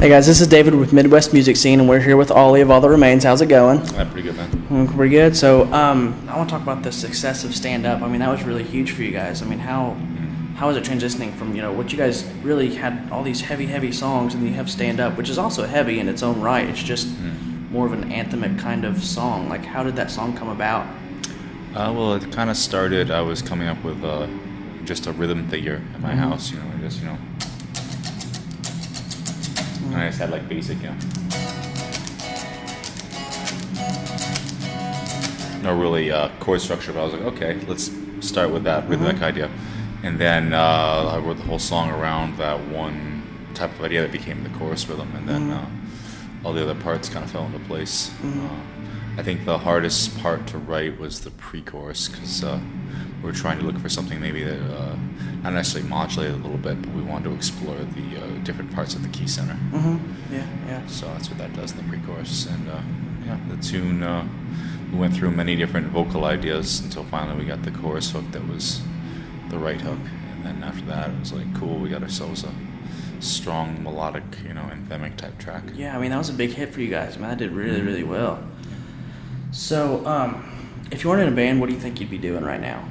Hey guys, this is David with Midwest Music Scene, and we're here with Oli of All That Remains. How's it going? Pretty good, man. Pretty good. So, I want to talk about the success of stand-up. I mean, that was really huge for you guys. I mean, how is it transitioning from, what you guys really had all these heavy songs, and then you have stand-up, which is also heavy in its own right. It's just more of an anthemic kind of song. Like, how did that song come about? Well, it kind of started, I was coming up with just a rhythm figure at my house, and I just had like basic, no really chord structure, but I was like, okay, let's start with that rhythmic idea. And then I wrote the whole song around that one type of idea that became the chorus rhythm, and then all the other parts kind of fell into place. I think the hardest part to write was the pre-chorus, because we were trying to look for something maybe that not necessarily modulated a little bit, but we wanted to explore the different parts of the key center. Yeah. So that's what that does in the pre-chorus. And the tune, we went through many different vocal ideas until finally we got the chorus hook that was the right hook. And then after that, it was like, cool, we got ourselves a strong, melodic, anthemic type track. Yeah, I mean, that was a big hit for you guys. Man, that did really, really well. So, if you weren't in a band, what do you think you'd be doing right now?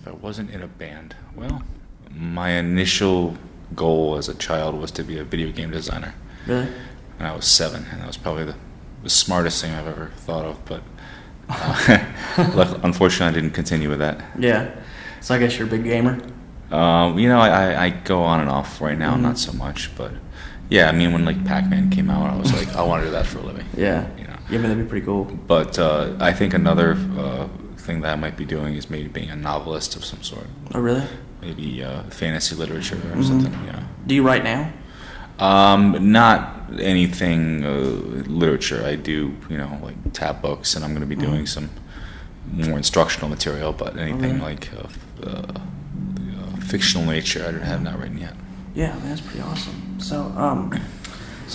If I wasn't in a band, well, my initial goal as a child was to be a video game designer. Really? When I was 7, and that was probably the smartest thing I've ever thought of, but unfortunately I didn't continue with that. Yeah. So I guess you're a big gamer? I go on and off right now, not so much, but yeah, I mean, when like Pac-Man came out, I was like, I want to do that for a living. Yeah. Yeah, I mean, that'd be pretty cool. But I think another thing that I might be doing is maybe being a novelist of some sort. Oh, really? Maybe fantasy literature or something, Do you write now? Not anything literature. I do, like tab books, and I'm going to be doing some more instructional material, but anything like fictional nature, I don't have not written yet. Yeah, man, that's pretty awesome. So, I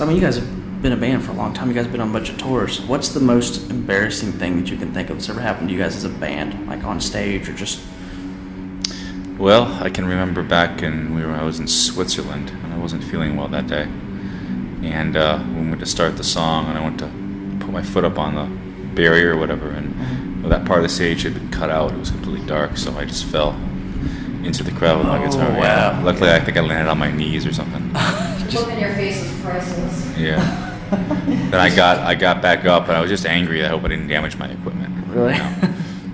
mean, you guys have been a band for a long time. You guys have been on a bunch of tours. What's the most embarrassing thing that you can think of that's ever happened to you guys as a band, like on stage or just? Well, I can remember back I was in Switzerland, and I wasn't feeling well that day. And we went to start the song, and I went to put my foot up on the barrier or whatever, and that part of the stage had been cut out. It was completely dark, so I just fell into the crowd with my guitar. Wow. Yeah. Luckily, I think I landed on my knees or something. The look in your face was priceless. Yeah. Then I got back up, and I was just angry. I hope I didn't damage my equipment. Really?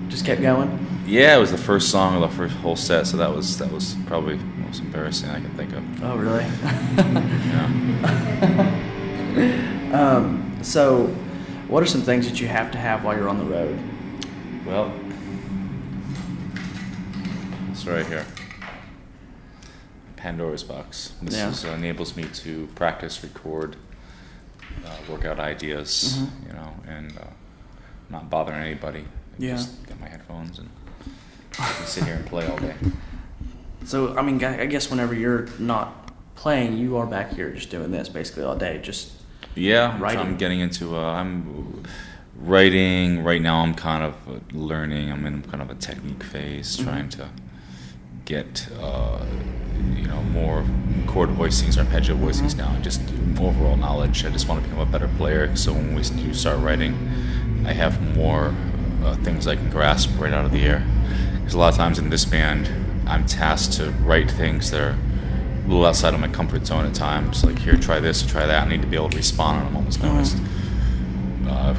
Just kept going? Yeah, it was the first song of the first whole set, so that was probably the most embarrassing I can think of. Oh, really? Yeah. So, what are some things that you have to have while you're on the road? Well, it's right here. Pandora's box. This enables me to practice, record, work out ideas, and not bother anybody. Just get my headphones and sit here and play all day. So, I mean, I guess whenever you're not playing, you are back here just doing this basically all day, just writing. I'm getting into I'm writing right now. I'm kind of learning. I'm in kind of a technique phase, trying to get more chord voicings, arpeggio voicings now, and just overall knowledge. I just want to become a better player, so when we do start writing, I have more things I can grasp right out of the air. Because a lot of times in this band, I'm tasked to write things that are a little outside of my comfort zone at times. Like, here, try this, try that. I need to be able to respond on a moment's notice.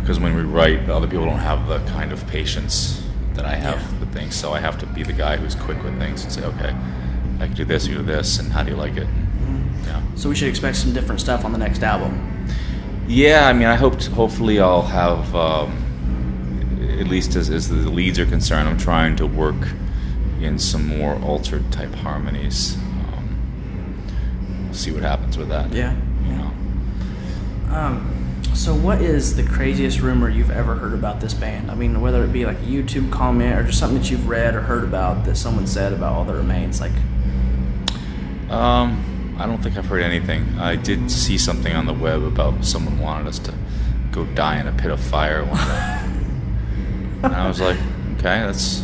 Because when we write, other people don't have the kind of patience that I have with things. So I have to be the guy who's quick with things and say, okay, I can do this, you do this, and how do you like it? Yeah. So we should expect some different stuff on the next album. Yeah, I mean, hopefully I'll have, at least as the leads are concerned, I'm trying to work in some more altered type harmonies. We'll see what happens with that. Yeah. So what is the craziest rumor you've ever heard about this band? I mean, whether it be like a YouTube comment or just something that you've read or heard about that someone said about All That Remains, like. I don't think I've heard anything. I did see something on the web about someone wanted us to go die in a pit of fire one day. And I was like, okay, that's.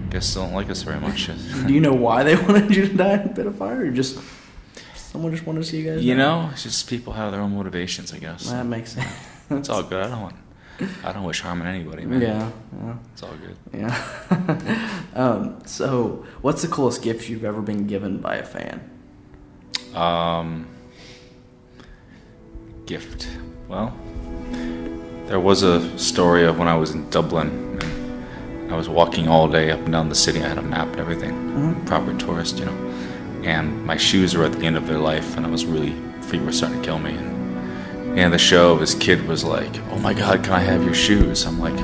Guess they don't like us very much. Do you know why they wanted you to die in a pit of fire, or just? Someone just wanted to see you guys. You know, it's just people have their own motivations, I guess. That makes sense. It's all good. I don't wish harm on anybody, man. Yeah. It's all good. Yeah. So, what's the coolest gift you've ever been given by a fan? Gift. Well, there was a story of when I was in Dublin. And I was walking all day up and down the city. I had a map and everything, proper tourist, you know. And my shoes were at the end of their life, and I was really feet were starting to kill me. And the show, this kid was like, "Oh my God, can I have your shoes?" I'm like,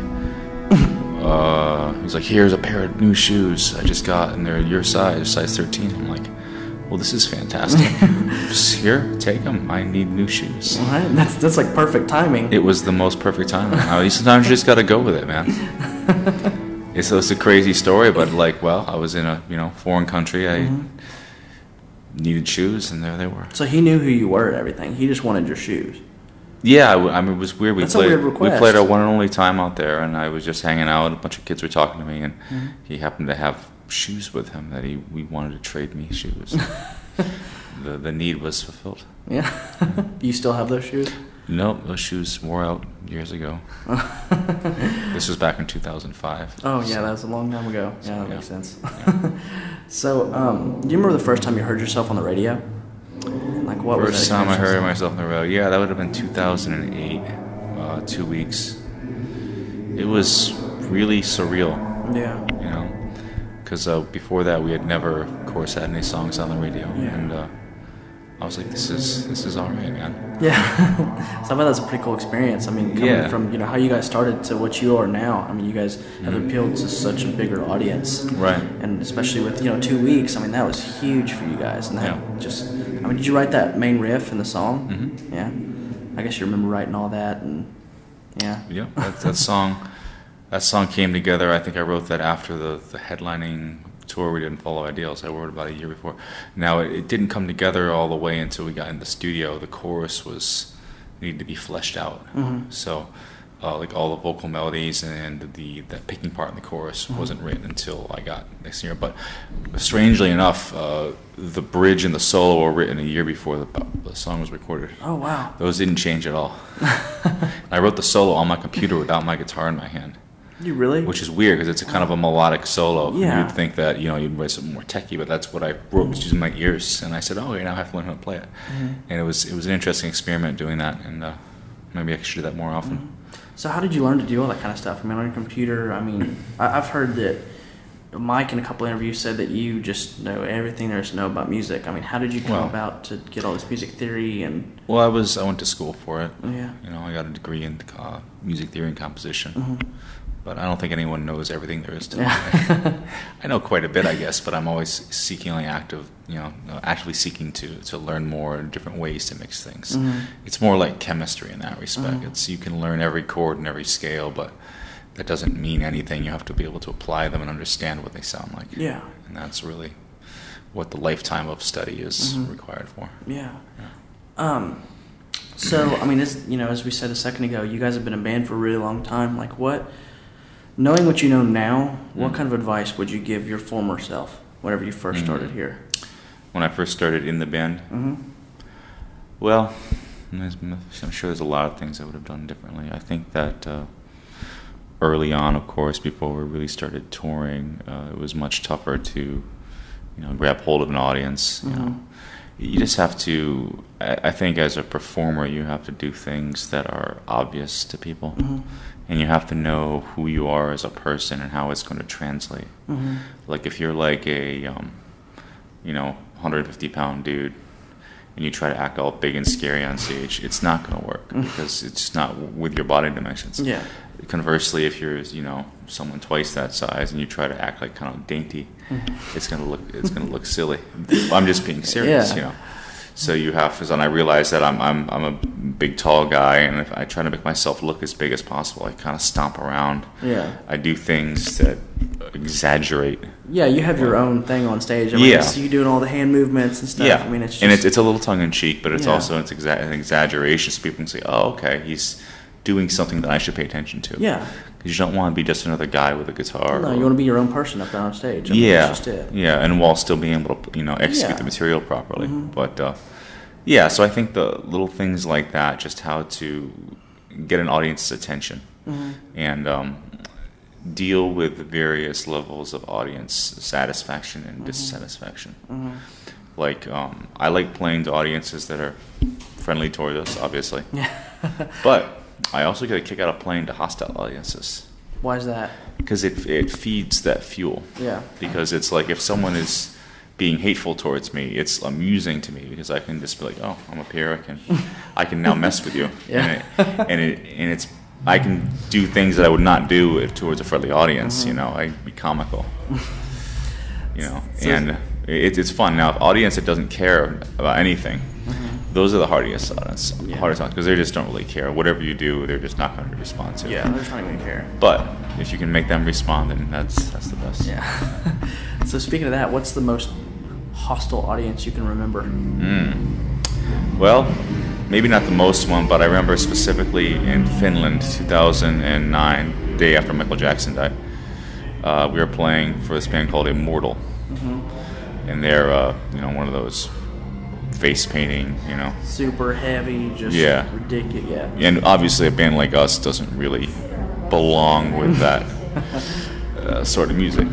he's like, "Here's a pair of new shoes I just got, and they're your size 13." I'm like, "Well, this is fantastic. Just here, take them. I need new shoes." All right, that's like perfect timing. It was the most perfect timing. Sometimes you just got to go with it, man. It's a crazy story, but like, well, I was in a foreign country. I needed shoes, and there they were. So he knew who you were and everything. He just wanted your shoes. Yeah, I mean, it was weird. That's a weird request. We played our one and only time out there, and I was just hanging out. A bunch of kids were talking to me, and he happened to have shoes with him that we wanted to trade me shoes. The need was fulfilled. Yeah. You still have those shoes? Nope, those shoes wore out years ago. This was back in 2005. Oh, yeah, that was a long time ago. Yeah, that makes sense. Yeah. So, do you remember the first time you heard yourself on the radio? Like, what was that? First time I heard myself on the radio? Yeah, that would have been 2008. 2 weeks. It was really surreal. Yeah. You know, because before that we had never, of course, had any songs on the radio, and I was like, this is all right, man. Yeah. So I bet that's a pretty cool experience. I mean, coming from how you guys started to what you are now. I mean, you guys have appealed to such a bigger audience, right? And especially with 2 weeks. I mean, that was huge for you guys. And that I mean, did you write that main riff in the song? Mm-hmm. Yeah. I guess you remember writing all that, and yeah. Yeah. That song came together. I think I wrote that after the headlining tour. We didn't follow Ideals. I wrote about a year before. Now it didn't come together all the way until we got in the studio. The chorus needed to be fleshed out. So like all the vocal melodies and that picking part in the chorus wasn't written until I got next year. But strangely enough, the bridge and the solo were written a year before the song was recorded. Oh wow! Those didn't change at all. I wrote the solo on my computer without my guitar in my hand. You really? Which is weird because it's a kind of a melodic solo. Yeah. You'd think that you'd write something more techy, but that's what I wrote just using my ears. And I said, "Oh, now I have to learn how to play it." And it was an interesting experiment doing that, and maybe I should do that more often. So how did you learn to do all that kind of stuff? I mean, on your computer. I mean, I've heard that Mike in a couple of interviews said that you just know everything there is to know about music. I mean, how did you come about to get all this music theory and? Well, I went to school for it. Yeah. I got a degree in music theory and composition. But I don't think anyone knows everything there is to know. I know quite a bit, I guess, but I'm always seeking actively seeking to learn more different ways to mix things. It's more like chemistry in that respect. It's you can learn every chord and every scale, but that doesn't mean anything. You have to be able to apply them and understand what they sound like. Yeah. And that's really what the lifetime of study is required for. Yeah. So, I mean, as we said a second ago, you guys have been a band for a really long time. Like, knowing what you know now, what kind of advice would you give your former self whenever you first started here? When I first started in the band? Well, I'm sure there's a lot of things I would have done differently. I think that early on, of course, before we really started touring, it was much tougher to grab hold of an audience. You just have to, I think as a performer, you have to do things that are obvious to people. And you have to know who you are as a person and how it's going to translate. Like if you're like a, 150-pound dude and you try to act all big and scary on stage, it's not going to work because it's not with your body dimensions. Yeah. Conversely, if you're, someone twice that size and you try to act like kind of dainty, it's going to look silly. I'm just being serious, So you have to, and I realize that I'm a big, tall guy, and if I try to make myself look as big as possible, I kind of stomp around. Yeah. I do things that exaggerate. Yeah, you have your own thing on stage. I mean, I see you doing all the hand movements and stuff. Yeah. I mean, it's just... And it's a little tongue-in-cheek, but it's also an exaggeration, so people can say, "Oh, okay, he's doing something that I should pay attention to." Yeah. Because you don't want to be just another guy with a guitar. No, you want to be your own person up there on stage. I mean, that's just it. Yeah, and while still being able to, execute the material properly. But Yeah, so I think the little things like that, just how to get an audience's attention and deal with various levels of audience satisfaction and dissatisfaction. Like, I like playing to audiences that are friendly toward us, obviously. But I also get a kick out of playing to hostile audiences. Why is that? Because it feeds that fuel. Yeah. Because it's like if someone is being hateful towards me, it's amusing to me because I can just be like, oh, I'm up here, I can now mess with you. Yeah. And it's I can do things that I would not do towards a friendly audience. You know, I'd be comical. You know, and it's fun. Now, if audience that doesn't care about anything, those are the hardest audience, because they just don't really care. Whatever you do, they're just not going to respond to. Yeah, they're just not going to care. But if you can make them respond, then that's the best. Yeah. So speaking of that, what's the most hostile audience you can remember? Well, maybe not the most one, but I remember specifically in Finland, 2009, day after Michael Jackson died. We were playing for this band called Immortal, and they're one of those face painting, super heavy, just ridiculous. Yeah. And obviously, a band like us doesn't really belong with that sort of music,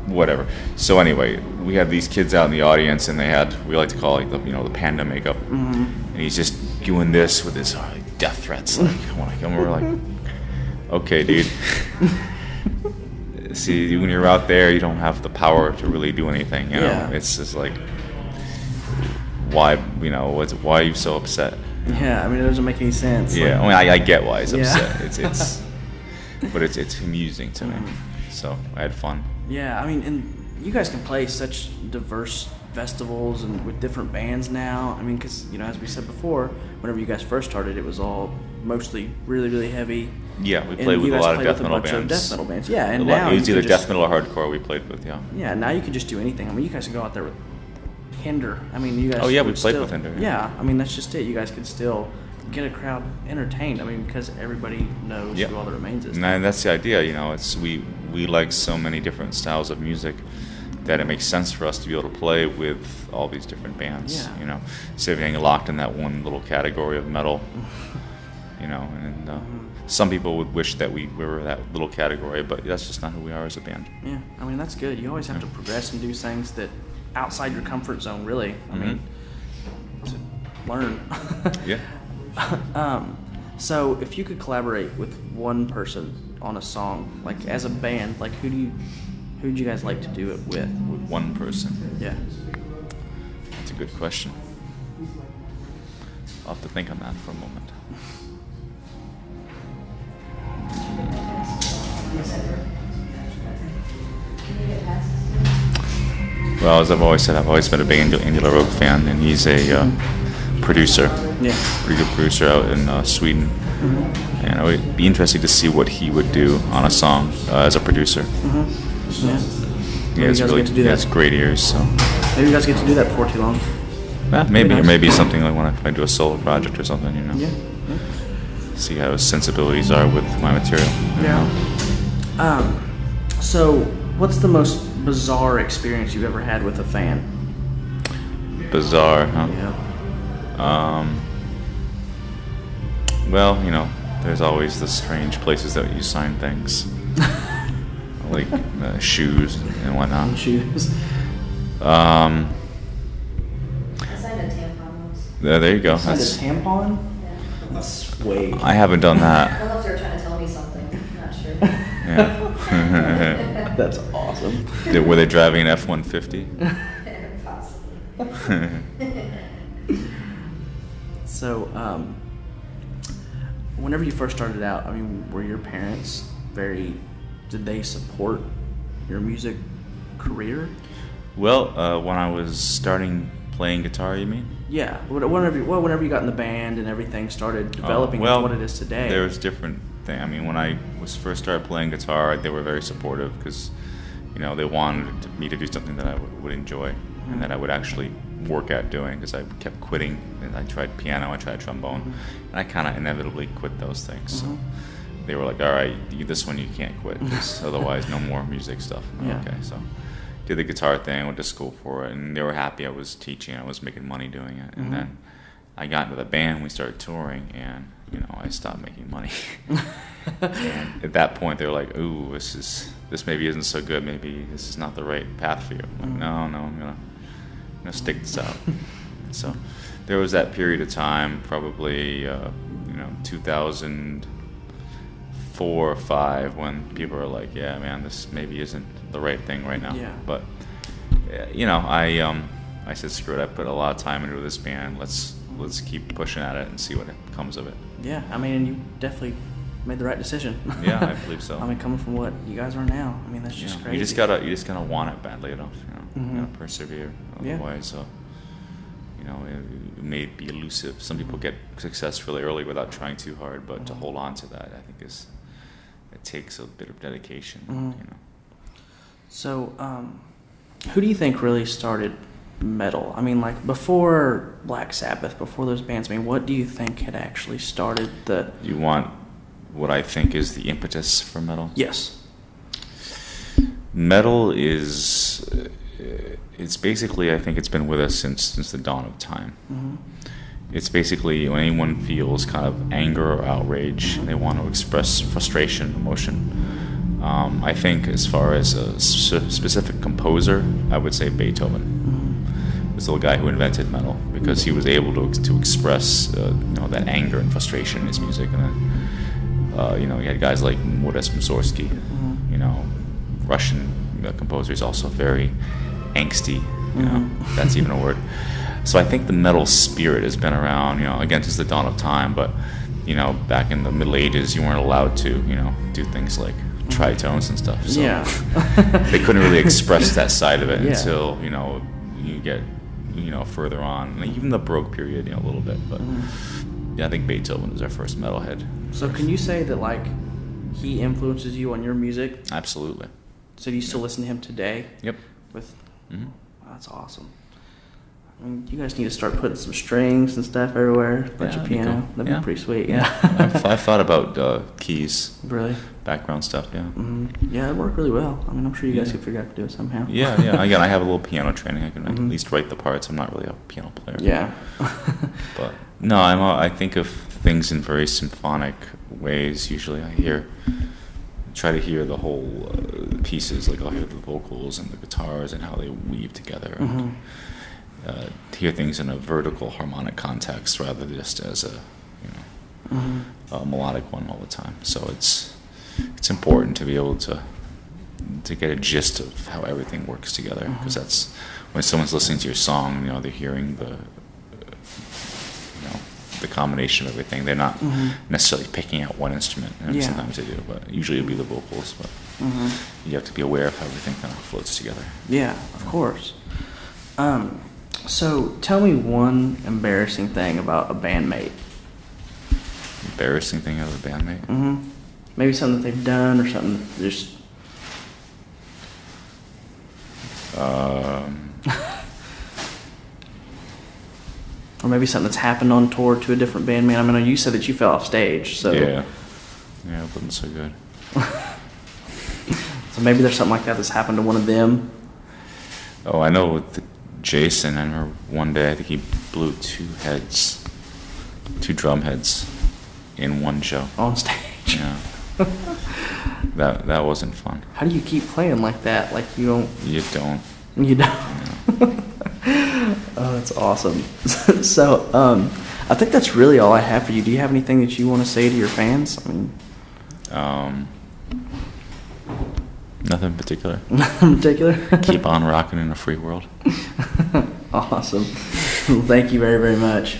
whatever. So anyway, we had these kids out in the audience, and they had, we like to call it the panda makeup, and he's just doing this with his death threats, and we're like, okay, dude. See, when you're out there, you don't have the power to really do anything. It's just like, why are you so upset? Yeah, I mean, it doesn't make any sense. Yeah, I get why he's upset. It's but it's amusing to me. So I had fun. Yeah, I mean, and you guys can play such diverse festivals and with different bands now. I mean, because as we said before, whenever you guys first started, it was all mostly really, really heavy. Yeah, we played with a lot of death metal bands. Yeah, and now it was either death metal or hardcore we played with. Yeah. Yeah, now you can just do anything. I mean, you guys can go out there with Hinder. I mean, you guys. Oh yeah, we played with Hinder. Yeah, I mean that's just it. You guys can still get a crowd entertained. I mean, because everybody knows who All That Remains is. And that's the idea. It's we like so many different styles of music that it makes sense for us to be able to play with all these different bands. Yeah. Instead of getting locked in that one little category of metal. Some people would wish that we were that little category, but that's just not who we are as a band. Yeah, I mean that's good. You always have to progress and do things that outside your comfort zone. Really, I mean, to learn. Yeah. So if you could collaborate with one person on a song, like as a band, like who'd you guys like to do it with? With one person. Yeah. That's a good question. I'll have to think on that for a moment. Well, as I've always said, I've always been a big Andy LaRocque fan, and he's a producer. Yeah. Pretty good producer out in Sweden. And it would be interesting to see what he would do on a song as a producer. Yeah. He has great ears. So maybe you guys get to do that before too long. Maybe, or maybe something like when I do a solo project or something. Yeah. See how his sensibilities are with my material. Yeah. So, what's the most bizarre experience you've ever had with a fan? Bizarre, huh? Yeah. Well, there's always the strange places that you sign things, like shoes and whatnot. Shoes. I signed a tampon once. There you go. Signed a tampon? Yeah. That's way. I haven't done I that. don't know if they were trying to tell me something. I'm not sure. Yeah. That's awesome. Were they driving an F-150? Possibly. So, whenever you first started out, I mean, were your parents did they support your music career? Well, when I was starting playing guitar, you mean? Yeah. Whenever you got in the band and everything started developing into what it is today. There was different things. I mean, when I first started playing guitar, they were very supportive because, they wanted me to do something that I would enjoy and that I would actually work at doing, because I kept quitting. And I tried piano, I tried trombone, and I kind of inevitably quit those things. So they were like, all right, this one you can't quit, because otherwise no more music stuff. Yeah. Okay, so did the guitar thing, went to school for it, and they were happy I was teaching. I was making money doing it. And then I got into the band, we started touring, and I stopped making money. And at that point, they were like, "Ooh, this maybe isn't so good. Maybe this is not the right path for you." I'm like, no, I'm gonna stick this out. So there was that period of time, probably 2004 or 5, when people are like, "Yeah, man, this maybe isn't the right thing right now." Yeah. But I said, "Screw it! I put a lot of time into this band. Let's keep pushing at it and see what comes of it." Yeah, I mean, and you definitely made the right decision. Yeah, I believe so. I mean, coming from what you guys are now, I mean, that's just crazy. You just gotta want it badly enough. You gotta persevere. Otherwise, it may be elusive. Some people get success really early without trying too hard, but to hold on to that, I think it takes a bit of dedication. So, who do you think really started metal? I mean, like before Black Sabbath, before those bands. I mean, what do you think had actually started the? You want what I think is the impetus for metal? Yes. Metal is. It's basically, I think it's been with us since the dawn of time. It's basically when anyone feels kind of anger or outrage, and they want to express frustration, emotion. I think as far as a specific composer, I would say Beethoven. Was the guy who invented metal, because he was able to express that anger and frustration in his music. And then you had guys like Modest Mussorgsky, Russian composer. He's also very angsty, that's even a word. So I think the metal spirit has been around, again, since the dawn of time. But back in the Middle Ages, you weren't allowed to do things like tritones and stuff. So they couldn't really express that side of it until you get further on, like even the Baroque period, a little bit. But I think Beethoven was our first metalhead. So can you say that like he influences you on your music? Absolutely. So do you still listen to him today? Yep. That's awesome. I mean, you guys need to start putting some strings and stuff everywhere. Bunch of piano. Cool. That'd be pretty sweet. I've thought about keys. Really? Background stuff. Yeah. Yeah, it worked really well. I mean, I'm sure you guys could figure out to do it somehow. Yeah. Again, I have a little piano training. I can at least write the parts. I'm not really a piano player. Yeah. But no, I think of things in very symphonic ways. Usually, try to hear the whole pieces. Like I'll hear the vocals and the guitars and how they weave together. And, hear things in a vertical harmonic context rather than just as a melodic one all the time. So it's important to be able to get a gist of how everything works together, because that's when someone's listening to your song, they're hearing the combination of everything. They're not necessarily picking out one instrument. Sometimes they do, but usually it'll be the vocals. But you have to be aware of how everything kind of floats together. Yeah, of course. So tell me one embarrassing thing about a bandmate. Embarrassing thing about a bandmate? Maybe something that they've done or something that just... or maybe something that's happened on tour to a different bandmate. I mean, you said that you fell off stage, so... Yeah, it wasn't so good. So maybe there's something like that that's happened to one of them? Oh, I know with Jason, I remember one day I think he blew two drum heads in one show. On stage? Yeah. That wasn't fun. How do you keep playing like that? Like you don't... You don't. You don't? Yeah. Oh, that's awesome. So, I think that's really all I have for you. Do you have anything that you want to say to your fans? I mean... Nothing in particular. Nothing in particular? Keep on rocking in a free world. Awesome. Well, thank you very, very much.